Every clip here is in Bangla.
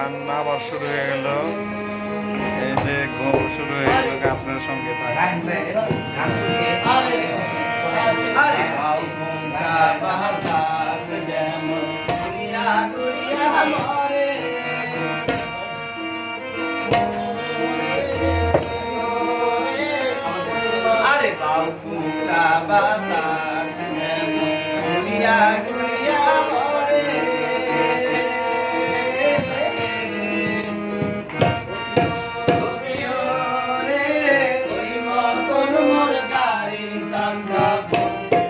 গান আবার শুরু হয়ে গেল। এই যে ঘুম শুরু হয়ে গেল আপনার সঙ্গে আরে বাউকুটা বাতাস যেমন ঘুরিয়া ঘুরিয়া মরে ওই মতন মোর দাড়ির চাঙ্গা বন্ধে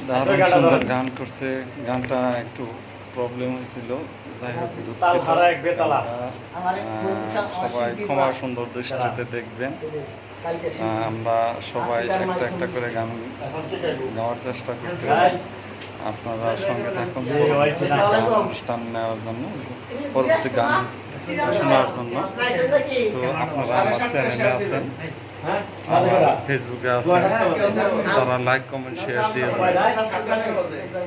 দারুণ সুন্দর গান করছে। গানটা একটু প্রবলেম হয়েছিল, যাই হোক সবাই ক্ষমা সুন্দর দৃষ্টিতে দেখবেন। আমরা সবাই একটা একটা করে গান গাওয়ার চেষ্টা করতেছি। আপনারা সঙ্গে থাকুন পরবর্তী গান অনুষ্ঠান নেওয়ার জন্য, পরবর্তী গান শোনার জন্য। তো আপনারা আমার চ্যানেলে আছেন, আমার ফেসবুকে আছেন, তারা লাইক কমেন্ট শেয়ার দিয়ে যাবেন,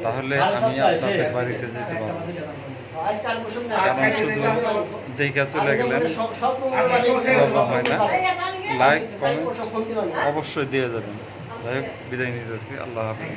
তাহলে আমি আপনাদের বাড়িতে যেতে পারবো। কারণ শুধু দেখা চলে গেলেন হয় না, লাইক কমেন্ট অবশ্যই দিয়ে যাবেন। যাই হোক, বিদায় নিতেছি। আল্লাহ হাফিজ।